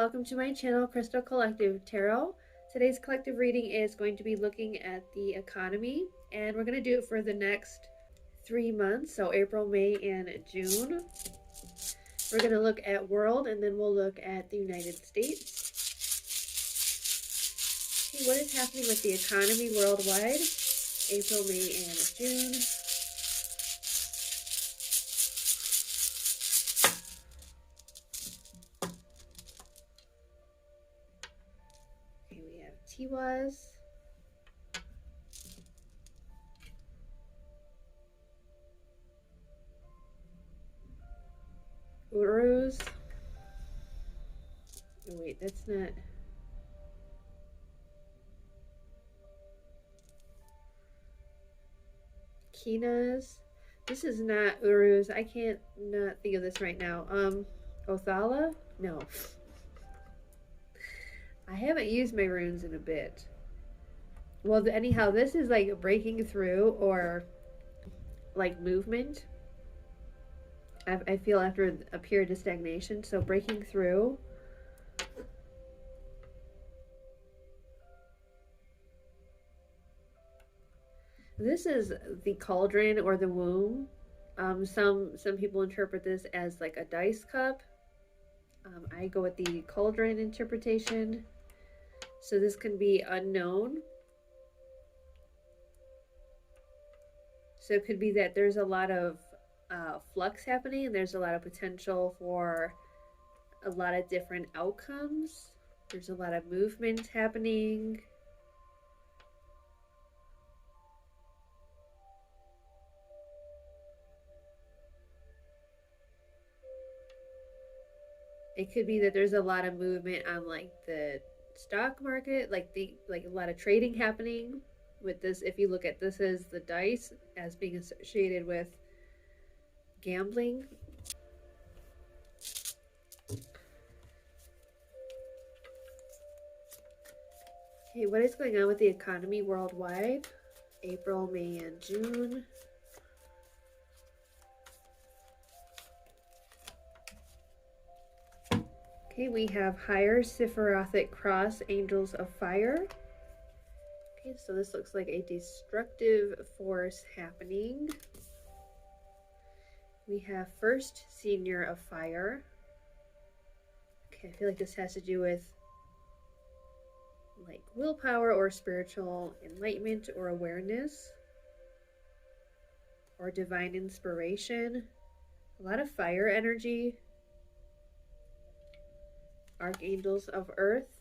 welcome to my channel, Crystal Collective Tarot. Today's collective reading is going to be looking at the economy, and we're going to do it for the next 3 months, so April, May, and June. We're going to look at world, and then we'll look at the United States. Okay, what is happening with the economy worldwide? April, May, and June. Tiwas, Urus. Oh wait, that's not. Kinas. This is not Urus. I can't not think of this right now. Othala? No. I haven't used my runes in a bit. Well, anyhow, this is like breaking through or like movement. I feel after a period of stagnation, so breaking through. This is the cauldron or the womb. Some people interpret this as like a dice cup. I go with the cauldron interpretation. So this can be unknown. So it could be that there's a lot of flux happening, and there's a lot of potential for a lot of different outcomes. There's a lot of movement happening. It could be that there's a lot of movement on like the stock market, like a lot of trading happening with this. If you look at this as the dice as being associated with gambling. Okay, what is going on with the economy worldwide? April, May, and June. Okay, we have higher Sephiroth cross, angels of fire. Okay, so this looks like a destructive force happening. We have first senior of fire. Okay, I feel like this has to do with like willpower or spiritual enlightenment or awareness or divine inspiration. A lot of fire energy. Archangels of earth.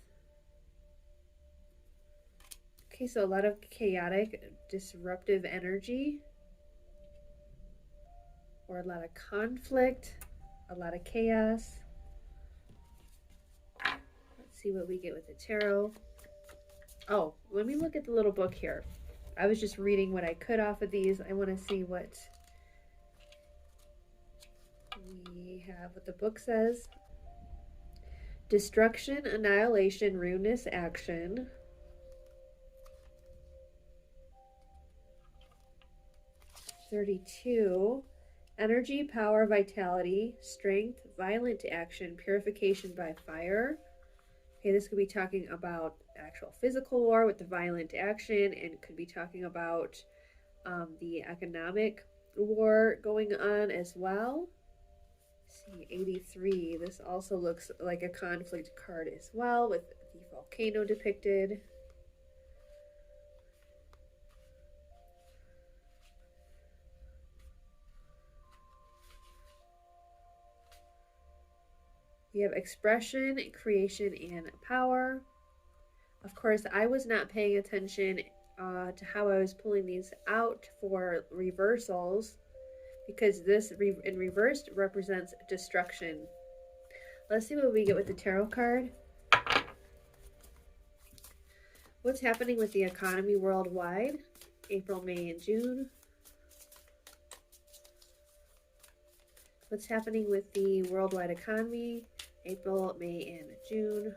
Okay, so a lot of chaotic, disruptive energy, or a lot of conflict, a lot of chaos. Let's see what we get with the tarot. Oh, let me look at the little book here. I was just reading what I could off of these. I want to see what we have, what the book says. Destruction, annihilation, ruinous action. $32. Energy, power, vitality, strength, violent action, purification by fire. Okay, this could be talking about actual physical war with the violent action, and could be talking about the economic war going on as well. See, 83. This also looks like a conflict card as well, with the volcano depicted. We have expression, creation, and power. Of course, I was not paying attention to how I was pulling these out for reversals, because this in reversed represents destruction. Let's see what we get with the tarot card. What's happening with the economy worldwide? April, May, and June. What's happening with the worldwide economy? April, May, and June.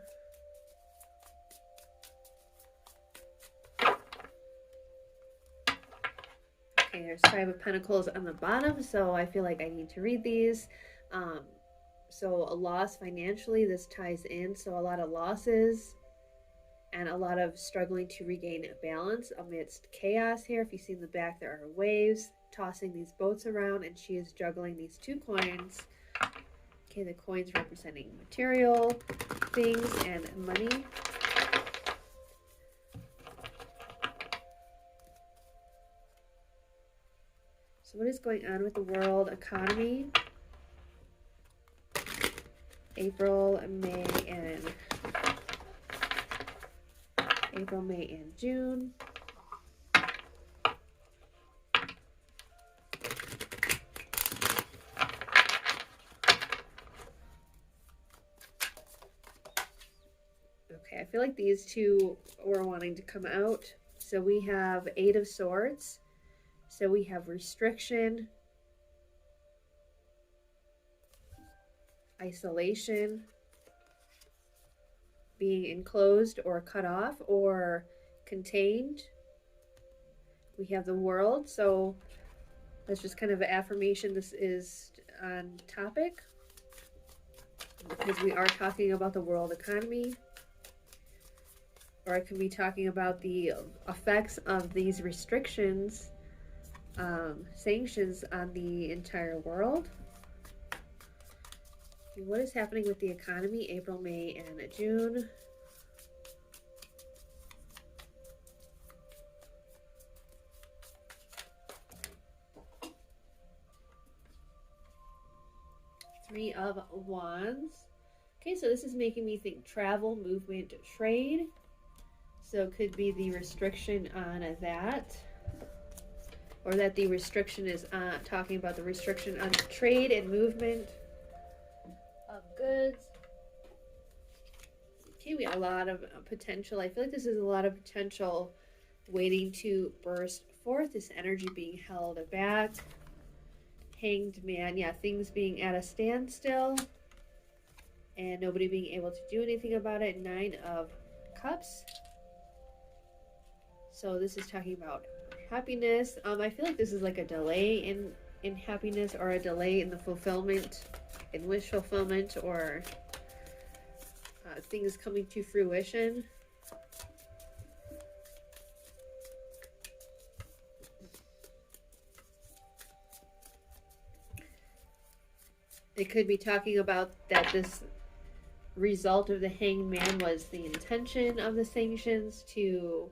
Okay, there's Five of Pentacles on the bottom, so I feel like I need to read these. So a loss financially, this ties in. So a lot of losses and a lot of struggling to regain balance amidst chaos here. If you see in the back, there are waves tossing these boats around, and she is juggling these 2 coins. Okay, the coins representing material things and money. So what is going on with the world economy? April, May, and June. Okay, I feel like these 2 were wanting to come out. So we have 8 of Swords. So we have restriction, isolation, being enclosed or cut off or contained. We have the World. So that's just kind of an affirmation. This is on topic because we are talking about the world economy. Or I could be talking about the effects of these restrictions, sanctions on the entire world. Okay, what is happening with the economy? April, May, and June. Three of Wands. Okay, so this is making me think travel, movement, trade. So it could be the restriction on that. Or that the restriction is talking about the restriction on trade and movement of goods. Okay, we have a lot of potential. I feel like this is a lot of potential waiting to burst forth. This energy being held back. Hanged Man. Yeah, things being at a standstill. And nobody being able to do anything about it. 9 of Cups. So this is talking about happiness. I feel like this is like a delay in happiness, or a delay in the fulfillment, in wish fulfillment, or things coming to fruition. It could be talking about that this result of the Hanged Man was the intention of the sanctions to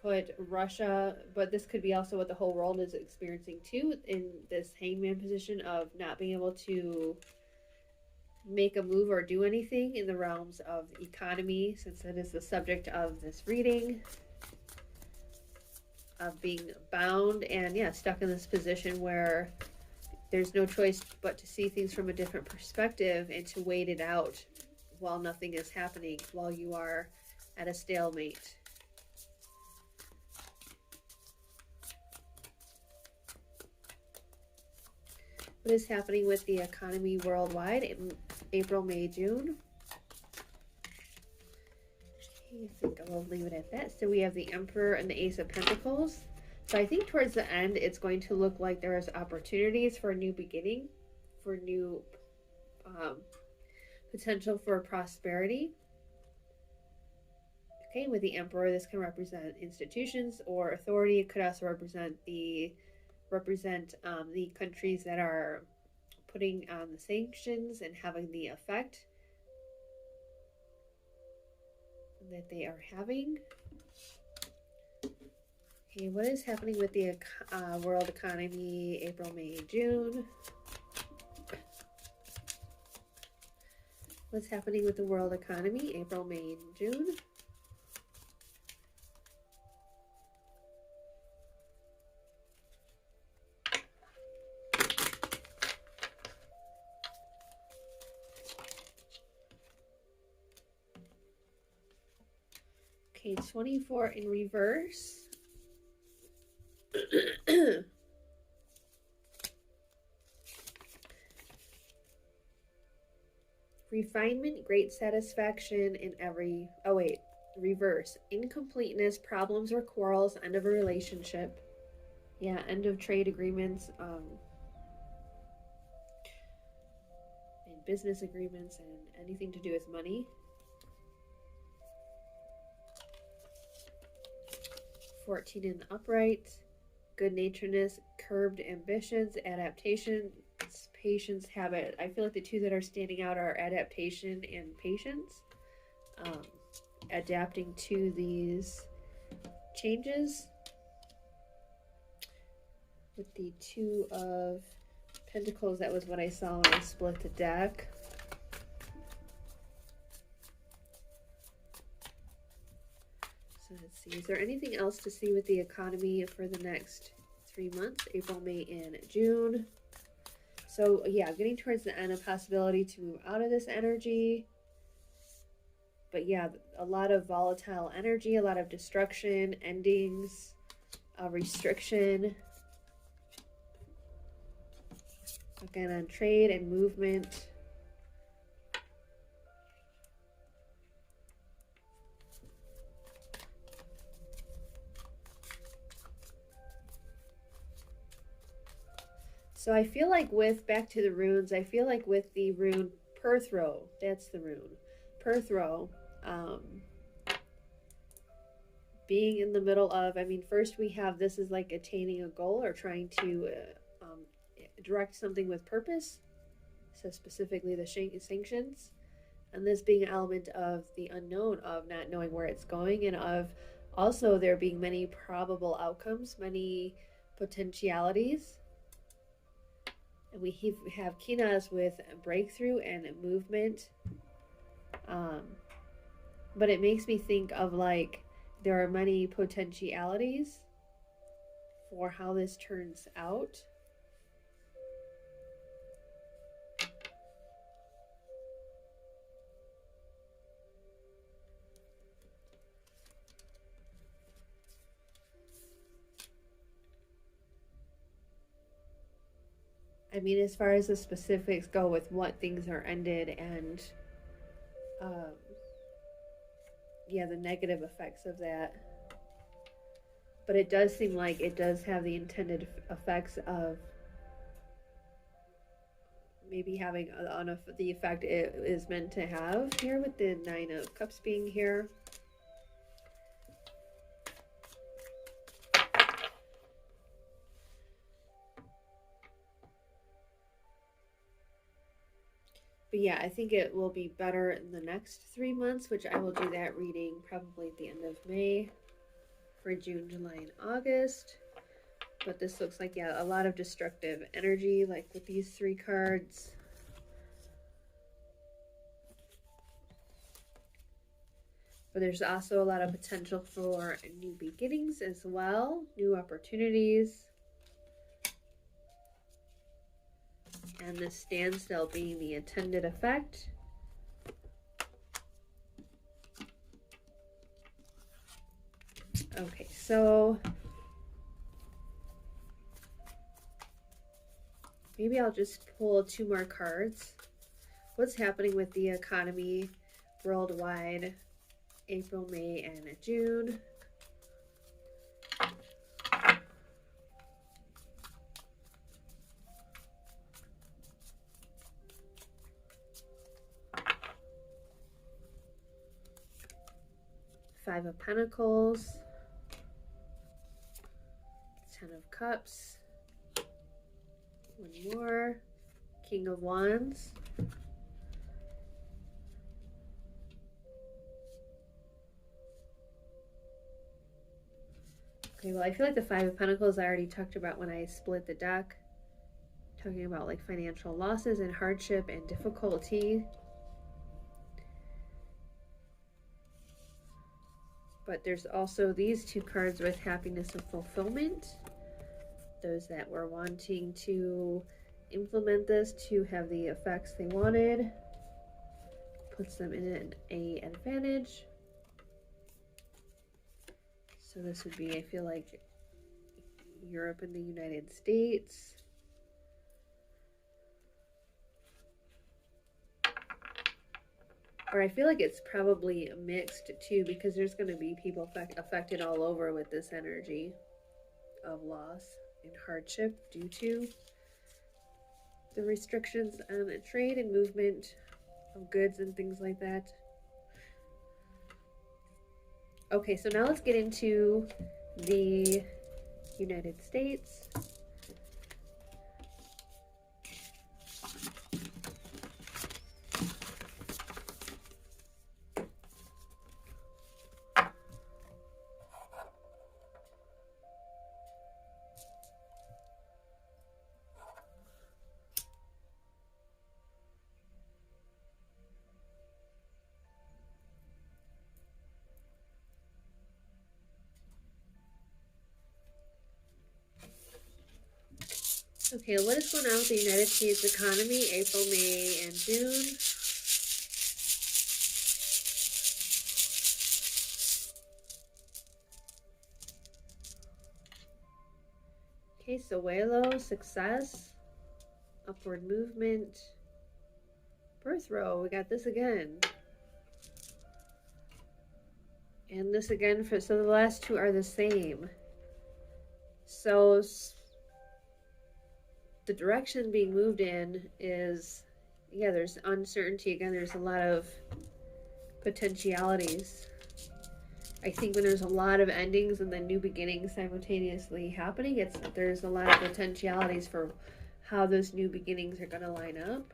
put Russia, but this could be also what the whole world is experiencing too, in this hangman position of not being able to make a move or do anything in the realms of economy, since that is the subject of this reading, of being bound and stuck in this position where there's no choice but to see things from a different perspective and to wait it out while nothing is happening, while you are at a stalemate. What is happening with the economy worldwide in April, May, June? Okay, I think I will leave it at that. So we have the Emperor and the Ace of Pentacles. So I think towards the end, it's going to look like there is opportunities for a new beginning, for new potential for prosperity. Okay, with the Emperor, this can represent institutions or authority. It could also represent the countries that are putting on the sanctions and having the effect that they are having. Okay, what is happening with the world economy, April, May, June? What's happening with the world economy, April, May, and June? Okay, 24 in reverse. Refinement, great satisfaction in every... Oh, wait. Reverse. Incompleteness, problems or quarrels, end of a relationship. Yeah, end of trade agreements. business agreements and anything to do with money. 14 in the upright, good-naturedness, curbed ambitions, adaptation, patience, habit. I feel like the two that are standing out are adaptation and patience. Adapting to these changes. With the Two of Pentacles, that was what I saw when I split the deck. So let's see, is there anything else to see with the economy for the next 3 months? April, May, and June. So yeah, getting towards the end, a possibility to move out of this energy. But yeah, a lot of volatile energy, a lot of destruction, endings, restriction. Again, on trade and movement. So I feel like back to the runes, I feel like with the rune Perthrow, that's the rune, Perthrow, being in the middle of, I mean, first we have, this is like attaining a goal or trying to direct something with purpose, so specifically the sanctions, and this being an element of the unknown, of not knowing where it's going, and of also there being many probable outcomes, many potentialities. And we have Kinas with breakthrough and movement. But it makes me think of like there are many potentialities for how this turns out. I mean, as far as the specifics go with what things are ended and, yeah, the negative effects of that. But it does seem like it does have the intended effects of maybe having the effect it is meant to have here, with the Nine of Cups being here. But yeah, I think it will be better in the next 3 months, which I will do that reading probably at the end of May for June, July, and August. But this looks like, yeah, a lot of destructive energy, like with these 3 cards. But there's also a lot of potential for new beginnings as well, new opportunities. And the standstill being the intended effect. Okay, so maybe I'll just pull 2 more cards. What's happening with the economy worldwide, April, May, and June? Five of Pentacles, 10 of Cups, 1 more, King of Wands, okay, well, I feel like the Five of Pentacles I already talked about when I split the deck, talking about like financial losses and hardship and difficulty. But there's also these 2 cards with happiness and fulfillment. Those that were wanting to implement this to have the effects they wanted, puts them in an advantage. So this would be, I feel like, Europe and the United States. Or I feel like it's probably mixed too, because there's going to be people affected all over with this energy of loss and hardship due to. the restrictions on the trade and movement of goods and things like that. Okay, so now let's get into the United States. Okay, what is going on with the United States economy, April, May, and June? Okay, Suelo, success, upward movement, birth row, we got this again. And this again, so the last two are the same. So the direction being moved in is, yeah, there's uncertainty. Again, there's a lot of potentialities. I think when there's a lot of endings and then new beginnings simultaneously happening, there's a lot of potentialities for how those new beginnings are going to line up.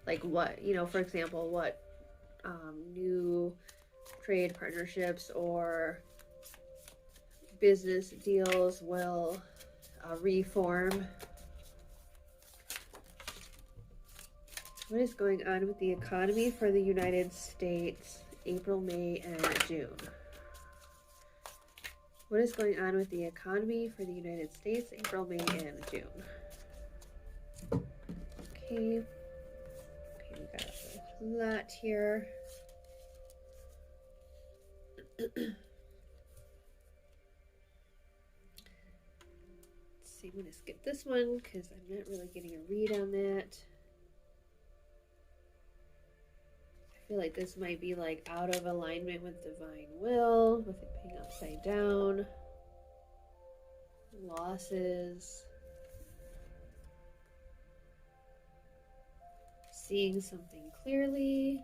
Like what, for example, what new trade partnerships or business deals will reform. What is going on with the economy for the United States, April, May, and June? What is going on with the economy for the United States, April, May, and June? Okay, we got a lot here. Let's see, I'm going to skip this one because I'm not really getting a read on that. I feel like this might be like out of alignment with divine will, with it being upside down. Losses. Seeing something clearly.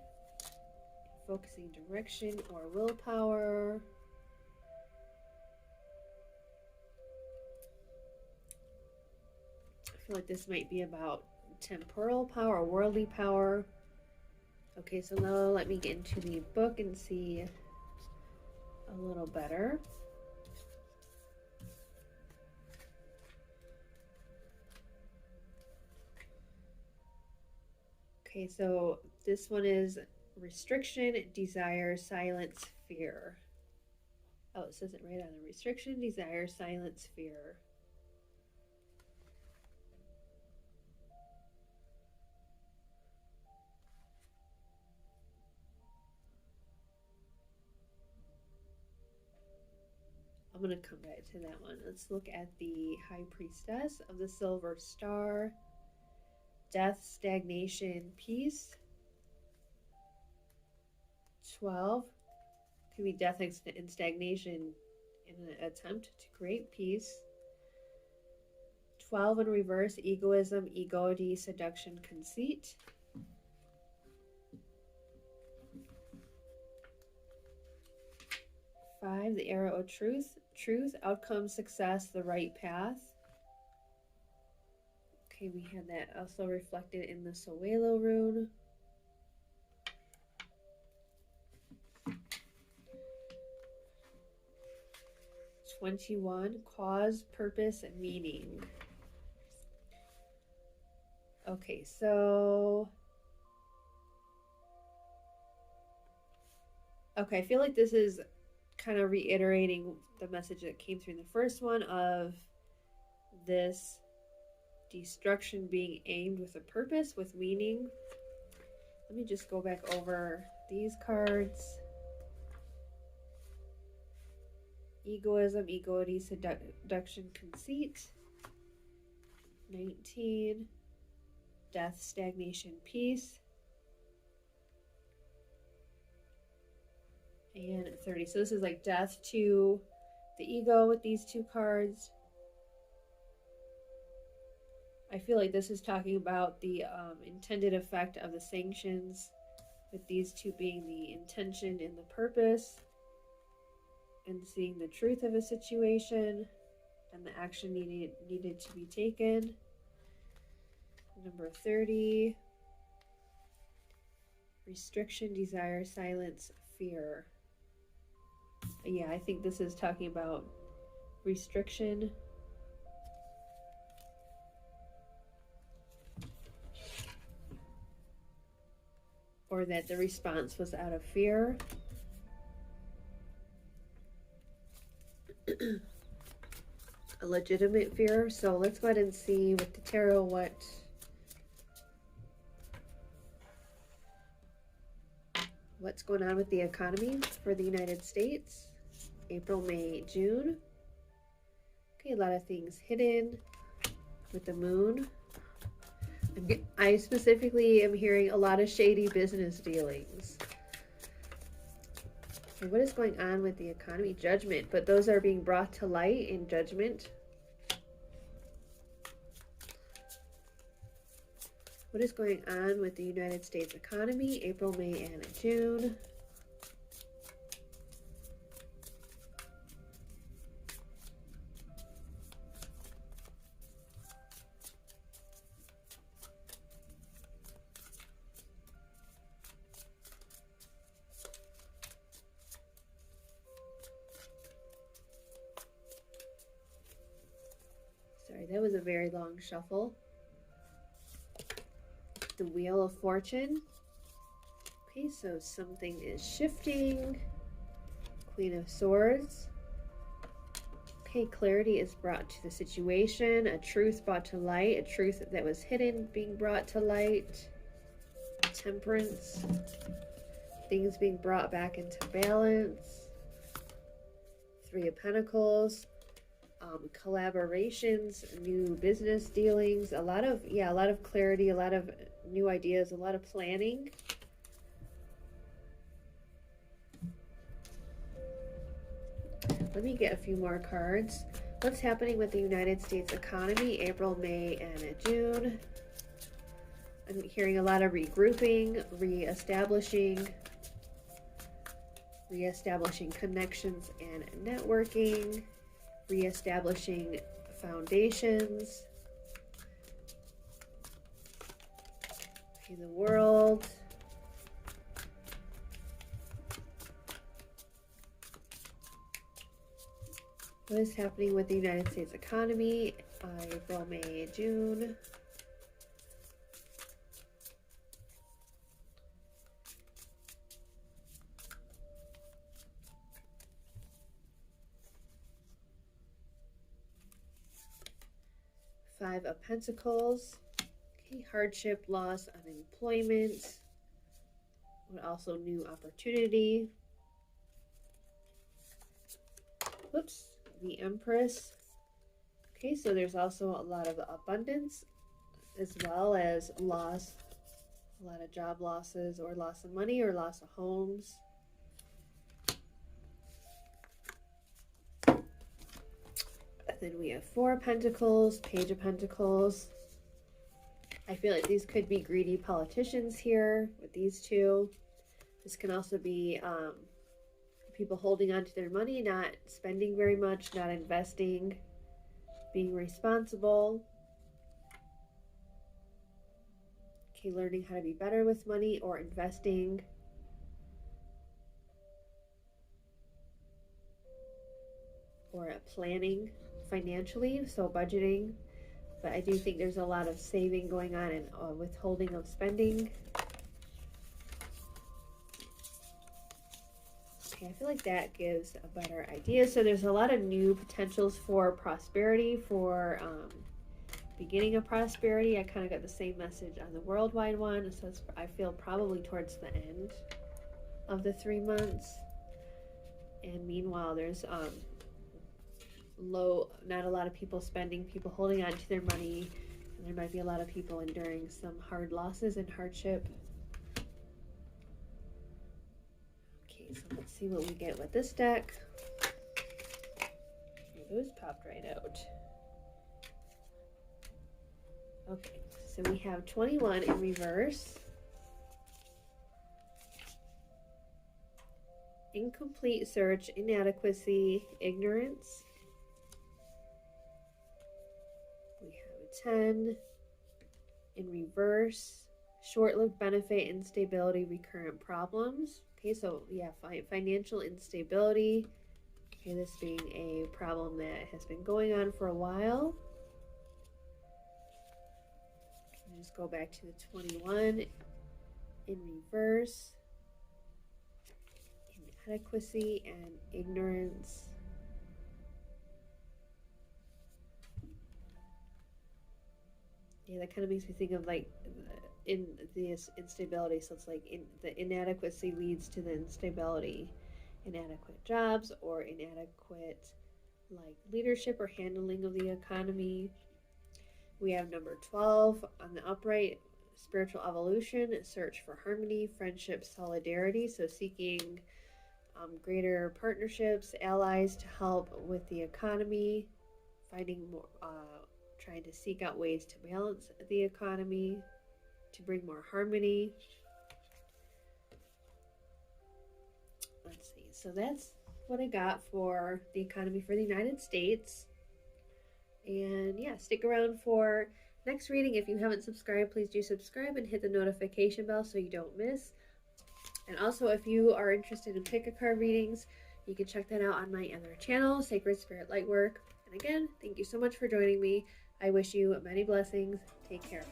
Focusing direction or willpower. I feel like this might be about temporal power or worldly power. Okay, so now let me get into the book and see a little better. Okay, so this one is restriction, desire, silence, fear. Oh, it says it right on the restriction, desire, silence, fear. I'm going to come back to that one. Let's look at the High Priestess of the Silver Star. Death, stagnation, peace. 12. Could be death and stagnation in an attempt to create peace. 12 in reverse, egoism, egoity, seduction, conceit. 5, the arrow of truth. Truth, outcome, success, the right path. Okay, we had that also reflected in the Suelo rune. (21) Cause, purpose, and meaning. Okay, so... Okay, I feel like this is kind of reiterating the message that came through in the first one of this destruction being aimed with a purpose, with meaning. Let me just go back over these cards. Egoism, egoity, seduction, conceit. 19. Death, stagnation, peace. And 30. So this is like death to the ego with these two cards. I feel like this is talking about the intended effect of the sanctions, with these two being the intention and the purpose, and seeing the truth of a situation and the action needed to be taken. Number 30, restriction, desire, silence, fear. Yeah, I think this is talking about restriction. Or that the response was out of fear. A legitimate fear. So let's go ahead and see with the tarot what's going on with the economy for the United States. April, May, June. Okay, a lot of things hidden with the moon. I specifically am hearing a lot of shady business dealings. And what is going on with the economy? Judgment, but those are being brought to light in judgment. What is going on with the United States economy? April, May, and June. Sorry, that was a very long shuffle. The Wheel of Fortune. Okay, so something is shifting. Queen of Swords. Okay, clarity is brought to the situation. A truth brought to light. A truth that was hidden being brought to light. Temperance. Things being brought back into balance. Three of Pentacles. Collaborations, new business dealings, a lot of clarity, a lot of new ideas, a lot of planning. Let me get a few more cards. What's happening with the United States economy? April, May, and June. I'm hearing a lot of regrouping, reestablishing connections and networking. Reestablishing foundations. Okay, the World. What is happening with the United States economy? April, May, June. Five of Pentacles. Okay, hardship, loss, unemployment, but also new opportunity. Whoops, the Empress. Okay, so there's also a lot of abundance as well as loss, a lot of job losses or loss of money or loss of homes. Then we have Four of Pentacles, Page of Pentacles. I feel like these could be greedy politicians here with these two. This can also be people holding on to their money, not spending very much, not investing, being responsible. Okay, learning how to be better with money or investing. Or planning financially, so budgeting. But I do think there's a lot of saving going on and withholding of spending. Okay, I feel like that gives a better idea. So there's a lot of new potentials for prosperity, for beginning of prosperity. I kind of got the same message on the worldwide one. So it's, I feel probably towards the end of the 3 months. And meanwhile, there's not a lot of people spending, people holding on to their money, and there might be a lot of people enduring some hard losses and hardship. Okay, so let's see what we get with this deck. Those popped right out. Okay, so we have 21 in reverse. Incomplete search, inadequacy, ignorance. We have a 10 in reverse. Short-lived benefit, instability, recurrent problems. Okay, so yeah, financial instability. Okay, this being a problem that has been going on for a while. Just go back to the 21 in reverse. Inadequacy and ignorance. Yeah, that kind of makes me think of like in this instability. So it's like the inadequacy leads to the instability. Inadequate jobs or inadequate like leadership or handling of the economy. We have number 12 on the upright, spiritual evolution, search for harmony, friendship, solidarity. So seeking greater partnerships, allies to help with the economy, finding more, trying to seek out ways to balance the economy, to bring more harmony. Let's see. So that's what I got for the economy for the United States. And yeah, stick around for next reading. If you haven't subscribed, please do subscribe and hit the notification bell so you don't miss. And also, if you are interested in pick a card readings, you can check that out on my other channel, Sacred Spirit Lightwork. And again, thank you so much for joining me. I wish you many blessings. Take care.